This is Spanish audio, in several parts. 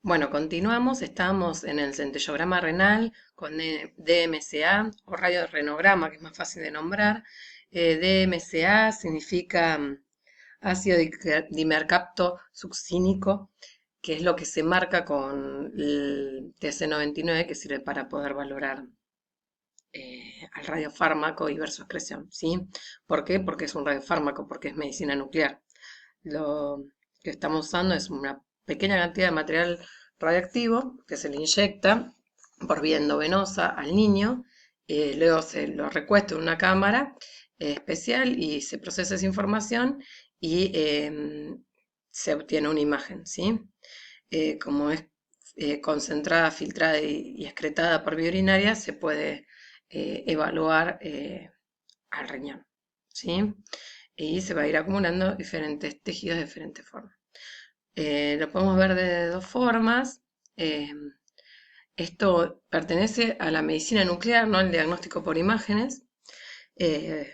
Bueno, continuamos. Estamos en el centellograma renal con DMCA o radiorenograma, que es más fácil de nombrar. DMCA significa ácido dimercapto succínico, que es lo que se marca con el TC99, que sirve para poder valorar al radiofármaco y ver su excreción, ¿sí? ¿Por qué? Porque es un radiofármaco, porque es medicina nuclear. Lo que estamos usando es una pequeña cantidad de material radiactivo que se le inyecta por vía endovenosa al niño, luego se lo recuesta en una cámara especial y se procesa esa información y se obtiene una imagen, ¿sí? Como es concentrada, filtrada y excretada por vía urinaria, se puede evaluar al riñón, ¿sí? Y se va a ir acumulando diferentes tejidos de diferentes formas. Lo podemos ver de dos formas. Eh, Esto pertenece a la medicina nuclear, no al diagnóstico por imágenes. Eh,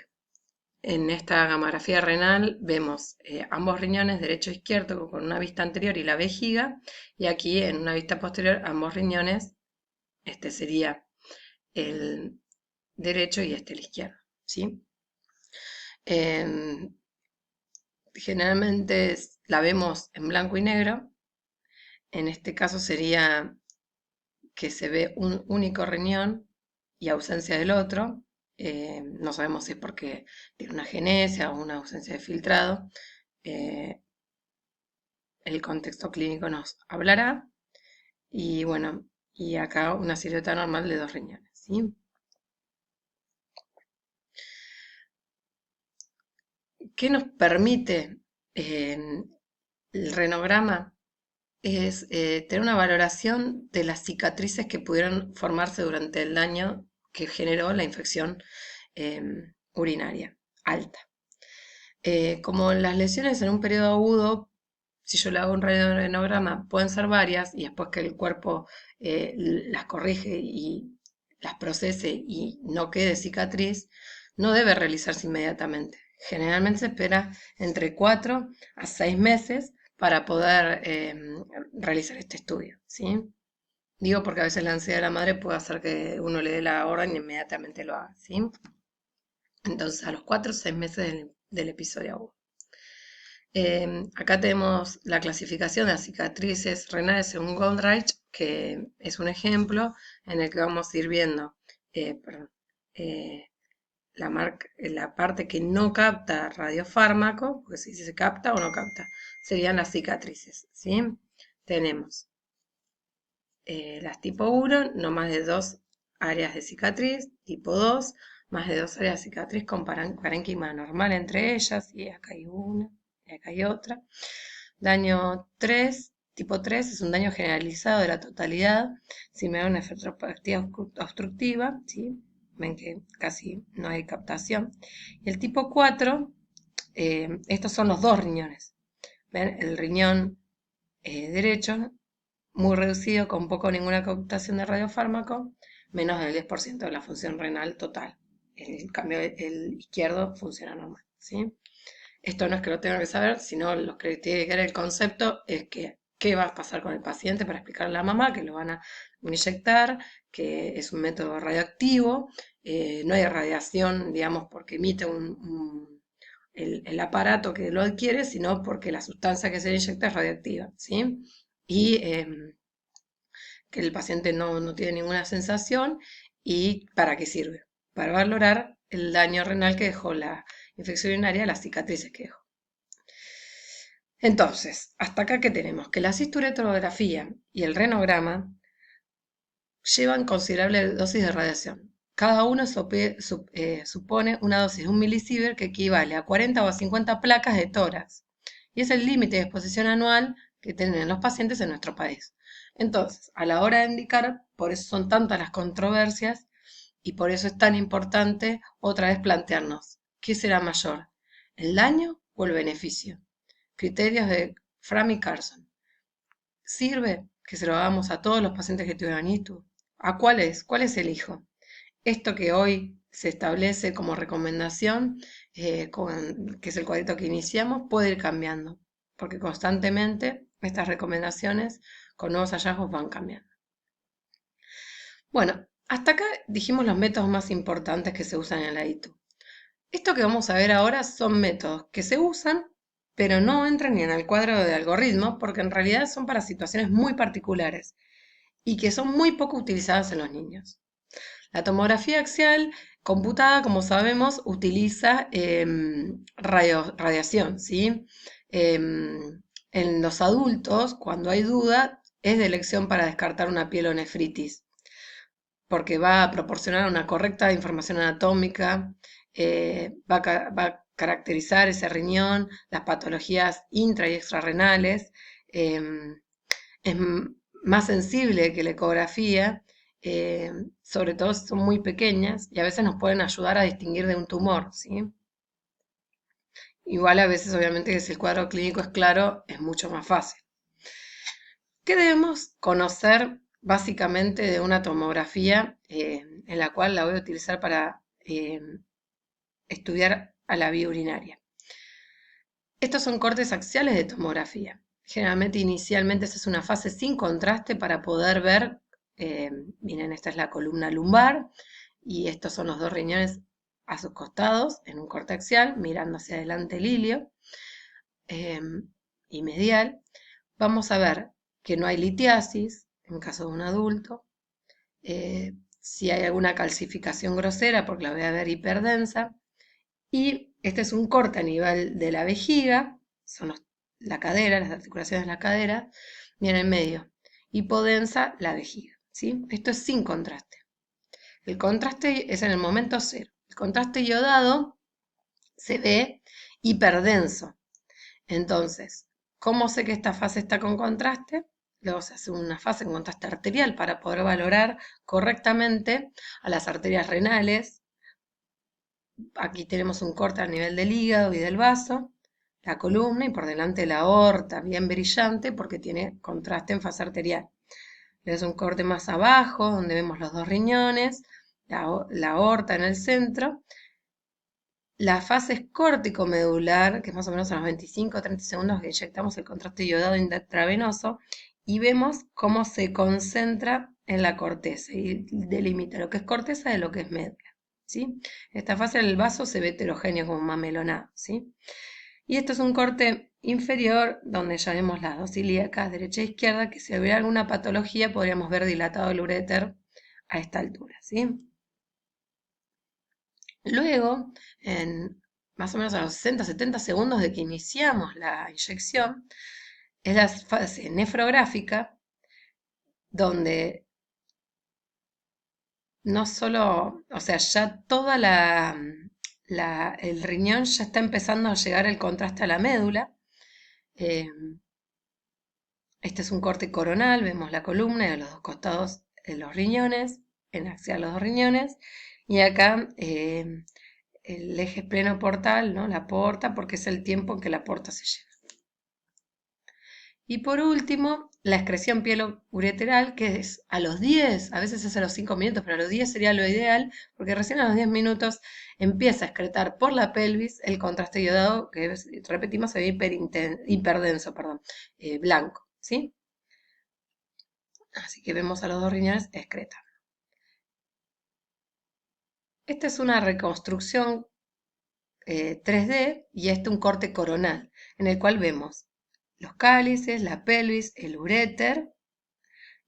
en esta gamografía renal vemos ambos riñones, derecho e izquierdo, con una vista anterior y la vejiga, y aquí en una vista posterior ambos riñones, este sería el derecho y este el izquierdo, ¿sí? Em, Generalmente la vemos en blanco y negro. En este caso sería que se ve un único riñón y ausencia del otro. No sabemos si es porque tiene una genesia o una ausencia de filtrado. Eh, el contexto clínico nos hablará. Y bueno, y acá una silueta normal de dos riñones, ¿sí? ¿Qué nos permite el renograma? Es tener una valoración de las cicatrices que pudieron formarse durante el daño que generó la infección urinaria alta. Como las lesiones en un periodo agudo, si yo le hago un radiorenograma, pueden ser varias y después que el cuerpo las corrige y las procese y no quede cicatriz, no debe realizarse inmediatamente. Generalmente se espera entre 4 a 6 meses para poder realizar este estudio, ¿sí? Digo porque a veces la ansiedad de la madre puede hacer que uno le dé la orden y inmediatamente lo haga, ¿sí? Entonces, a los 4 o 6 meses del episodio agudo. Acá tenemos la clasificación de las cicatrices renales según Goldreich, que es un ejemplo en el que vamos a ir viendo perdón, eh, la parte que no capta radiofármaco, porque si se capta o no capta, serían las cicatrices, ¿sí? Tenemos las tipo 1, no más de 2 áreas de cicatriz, tipo 2, más de 2 áreas de cicatriz con parénquima normal entre ellas, y acá hay una, y acá hay otra. Daño 3, tipo 3, es un daño generalizado de la totalidad, sin ver una nefropatía obstructiva, ¿sí? Ven que casi no hay captación. Y el tipo 4, estos son los dos riñones. ¿Ven? El riñón derecho muy reducido, con poco o ninguna captación de radiofármaco, menos del 10% de la función renal total. En cambio, el izquierdo funciona normal, ¿sí? Esto no es que lo tengan que saber, sino lo que tiene que ver el concepto es que qué va a pasar con el paciente para explicarle a la mamá que lo van a inyectar, que es un método radioactivo, no hay radiación, digamos, porque emite el aparato que lo adquiere, sino porque la sustancia que se le inyecta es radioactiva, ¿sí? Y que el paciente no tiene ninguna sensación. ¿Y para qué sirve? Para valorar el daño renal que dejó la infección urinaria, las cicatrices que dejó. Entonces, hasta acá que tenemos que la cisturetrografía y el renograma llevan considerable dosis de radiación. Cada uno supone una dosis de un milisievert que equivale a 40 o a 50 placas de tórax. Y es el límite de exposición anual que tienen los pacientes en nuestro país. Entonces, a la hora de indicar, por eso son tantas las controversias y por eso es tan importante otra vez plantearnos, ¿qué será mayor? ¿El daño o el beneficio? Criterios de Fram y Carson. ¿Sirve que se lo hagamos a todos los pacientes que tuvieron ITU? ¿A cuáles? ¿Cuáles elijo? Esto que hoy se establece como recomendación, que es el cuadrito que iniciamos, puede ir cambiando, porque constantemente estas recomendaciones con nuevos hallazgos van cambiando. Bueno, hasta acá dijimos los métodos más importantes que se usan en la ITU. Esto que vamos a ver ahora son métodos que se usan, pero no entran ni en el cuadro de algoritmos, porque en realidad son para situaciones muy particulares y que son muy poco utilizadas en los niños. La tomografía axial computada, como sabemos, utiliza radiación, ¿sí? En los adultos, cuando hay duda, es de elección para descartar una pielonefritis, porque va a proporcionar una correcta información anatómica, va a caracterizar ese riñón, las patologías intra y extrarrenales, es más sensible que la ecografía, sobre todo si son muy pequeñas y a veces nos pueden ayudar a distinguir de un tumor, ¿sí? Igual a veces, obviamente, que si el cuadro clínico es claro, es mucho más fácil. ¿Qué debemos conocer básicamente de una tomografía en la cual la voy a utilizar para estudiar a la vía urinaria? Estos son cortes axiales de tomografía. Generalmente, inicialmente, se hace una fase sin contraste para poder ver, miren, esta es la columna lumbar y estos son los dos riñones a sus costados en un corte axial, mirando hacia adelante el ilio y medial. Vamos a ver que no hay litiasis en caso de un adulto, si hay alguna calcificación grosera, porque la voy a ver hiperdensa, y este es un corte a nivel de la vejiga, son la cadera, las articulaciones de la cadera, y en el medio, hipodensa, la vejiga, ¿sí? Esto es sin contraste. El contraste es en el momento cero. El contraste iodado se ve hiperdenso. Entonces, ¿cómo sé que esta fase está con contraste? Luego se hace una fase en contraste arterial para poder valorar correctamente a las arterias renales. Aquí tenemos un corte a nivel del hígado y del vaso, la columna y por delante la aorta, bien brillante porque tiene contraste en fase arterial. Es un corte más abajo, donde vemos los dos riñones, la aorta en el centro. La fase es córtico-medular, que es más o menos a los 25 o 30 segundos que inyectamos el contraste iodado intravenoso, y vemos cómo se concentra en la corteza y delimita lo que es corteza de lo que es médula, ¿sí? Esta fase del vaso se ve heterogéneo como mamelonado, ¿sí? Y esto es un corte inferior donde ya vemos las dos ilíacas, derecha e izquierda, que si hubiera alguna patología podríamos ver dilatado el uréter a esta altura, ¿sí? Luego, en más o menos a los 60-70 segundos de que iniciamos la inyección, es la fase nefrográfica, donde no solo, o sea, ya toda el riñón ya está empezando a llegar el contraste a la médula. Eh, este es un corte coronal, vemos la columna y a los dos costados de los riñones, en axial los dos riñones, y acá el eje pleno portal, ¿no? La porta, porque es el tiempo en que la porta se llena. Y por último, la excreción pielo-ureteral, que es a los 10, a veces es a los 5 minutos, pero a los 10 sería lo ideal, porque recién a los 10 minutos empieza a excretar por la pelvis el contraste iodado, que repetimos, se ve hiperdenso, perdón, blanco, ¿sí? Así que vemos a los dos riñones excretar. Esta es una reconstrucción 3D y este un corte coronal, en el cual vemos los cálices, la pelvis, el uréter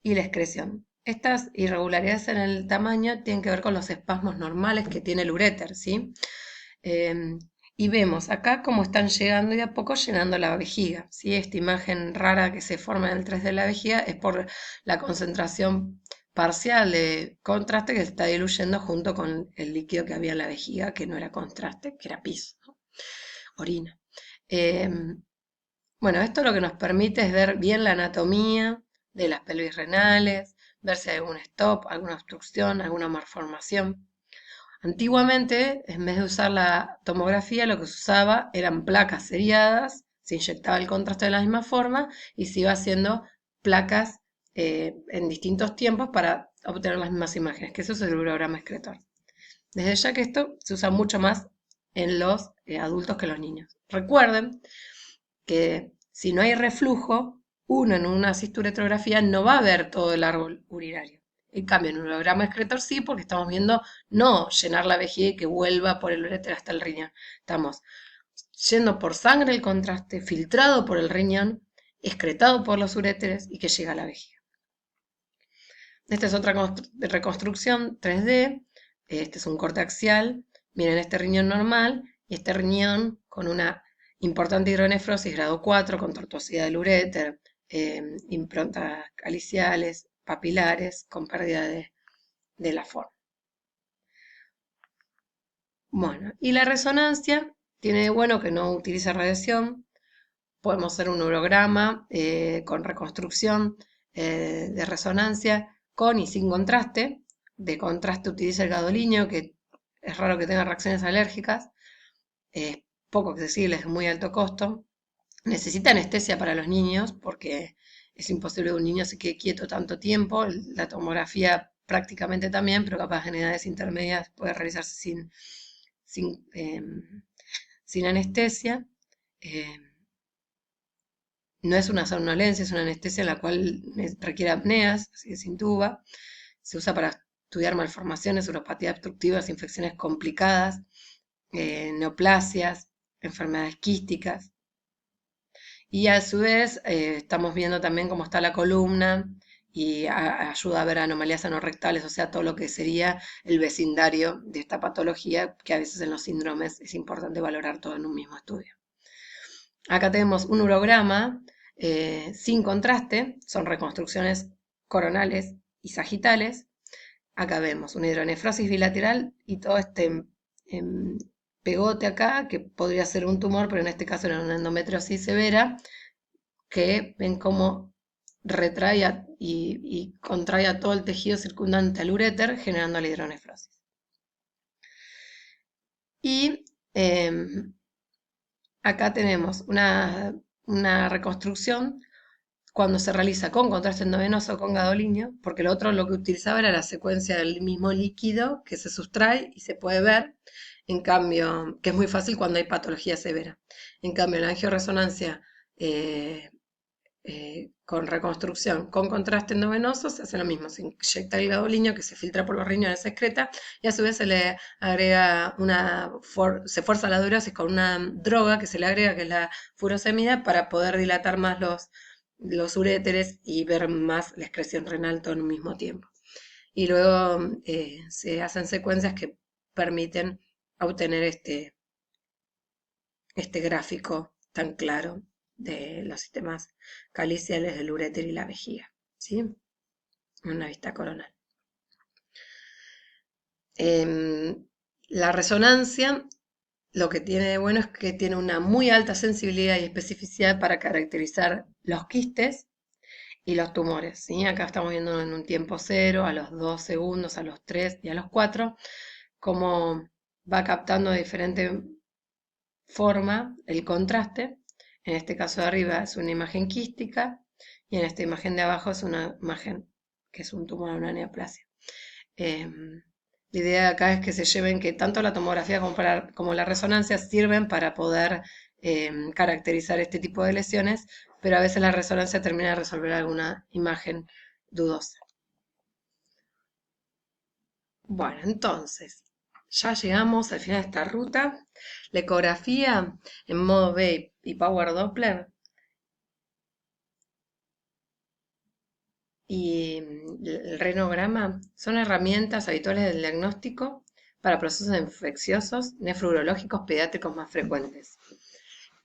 y la excreción. Estas irregularidades en el tamaño tienen que ver con los espasmos normales que tiene el uréter, ¿sí? Y vemos acá cómo están llegando y a poco llenando la vejiga, ¿sí? Esta imagen rara que se forma en el 3D de la vejiga es por la concentración parcial de contraste que se está diluyendo junto con el líquido que había en la vejiga, que no era contraste, que era pis, ¿no? Orina. Bueno, esto lo que nos permite es ver bien la anatomía de las pelvis renales, ver si hay algún stop, alguna obstrucción, alguna malformación. Antiguamente, en vez de usar la tomografía, lo que se usaba eran placas seriadas, se inyectaba el contraste de la misma forma y se iba haciendo placas en distintos tiempos para obtener las mismas imágenes, que eso es el urograma excretor. Desde ya que esto se usa mucho más en los adultos que en los niños. Recuerden que si no hay reflujo, uno en una cisturetrografía no va a ver todo el árbol urinario. En cambio, en un urograma excretor sí, porque estamos viendo no llenar la vejiga y que vuelva por el uréter hasta el riñón. Estamos yendo por sangre el contraste, filtrado por el riñón, excretado por los uréteres y que llega a la vejiga. Esta es otra reconstrucción 3D. Este es un corte axial. Miren este riñón normal y este riñón con una importante hidronefrosis grado 4, con tortuosidad del uréter, improntas caliciales, papilares, con pérdida de la forma. Bueno, y la resonancia tiene de bueno que no utiliza radiación. Podemos hacer un urograma con reconstrucción de resonancia con y sin contraste. De contraste utiliza el gadolínio, que es raro que tenga reacciones alérgicas. Es poco accesible, es de muy alto costo. Necesita anestesia para los niños porque es imposible que un niño se quede quieto tanto tiempo. La tomografía prácticamente también, pero capaz en edades intermedias puede realizarse sin anestesia. No es una somnolencia, es una anestesia en la cual requiere apneas, así que se intuba. Se usa para estudiar malformaciones, uropatías obstructivas, infecciones complicadas, neoplasias, enfermedades quísticas. Y a su vez estamos viendo también cómo está la columna y ayuda a ver anomalías anorrectales, o sea, todo lo que sería el vecindario de esta patología, que a veces en los síndromes es importante valorar todo en un mismo estudio. Acá tenemos un urograma sin contraste, son reconstrucciones coronales y sagitales. Acá vemos una hidronefrosis bilateral y todo este pegote acá, que podría ser un tumor, pero en este caso era una endometriosis severa, que ven cómo retrae y contrae a todo el tejido circundante al uréter, generando la hidronefrosis. Y acá tenemos una reconstrucción cuando se realiza con contraste endovenoso o con gadolínio, porque lo otro lo que utilizaba era la secuencia del mismo líquido que se sustrae y se puede ver, en cambio, que es muy fácil cuando hay patología severa. En cambio, la angioresonancia con reconstrucción con contraste endovenoso se hace lo mismo, se inyecta el gadolínio que se filtra por los riñones, se excreta y a su vez se le agrega se fuerza la diuresis con una droga que se le agrega que es la furosemida para poder dilatar más los uréteres y ver más la excreción renal todo en un mismo tiempo. Y luego se hacen secuencias que permiten obtener este gráfico tan claro de los sistemas caliciales del uréter y la vejiga, ¿sí? Una vista coronal. La resonancia, lo que tiene de bueno es que tiene una muy alta sensibilidad y especificidad para caracterizar los quistes y los tumores, ¿sí? Acá estamos viendo en un tiempo cero, a los 2 segundos, a los 3 y a los 4, cómo va captando de diferente forma el contraste. En este caso de arriba es una imagen quística y en esta imagen de abajo es una imagen que es un tumor, una neoplasia. La idea de acá es que se lleven que tanto la tomografía como la resonancia sirven para poder caracterizar este tipo de lesiones, pero a veces la resonancia termina de resolver alguna imagen dudosa. Bueno, entonces, ya llegamos al final de esta ruta. La ecografía en modo B y Power Doppler y el renograma son herramientas habituales del diagnóstico para procesos infecciosos nefrourológicos pediátricos más frecuentes.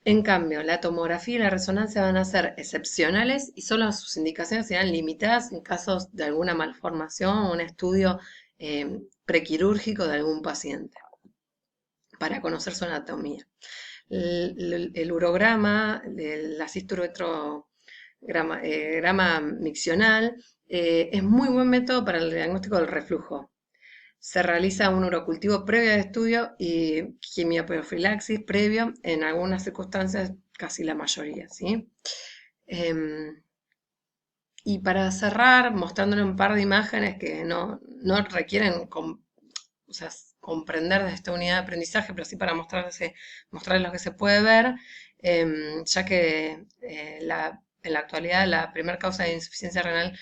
En cambio, la tomografía y la resonancia van a ser excepcionales y solo sus indicaciones serán limitadas en casos de alguna malformación o un estudio prequirúrgico de algún paciente para conocer su anatomía. El urograma, la cisturoetrograma miccional, es muy buen método para el diagnóstico del reflujo. Se realiza un urocultivo previo al estudio y quimioprofilaxis previo en algunas circunstancias, casi la mayoría, ¿sí? Y para cerrar, mostrándole un par de imágenes que no requieren o sea, comprender de esta unidad de aprendizaje, pero sí para mostrarles lo que se puede ver, ya que en la actualidad la primera causa de insuficiencia renal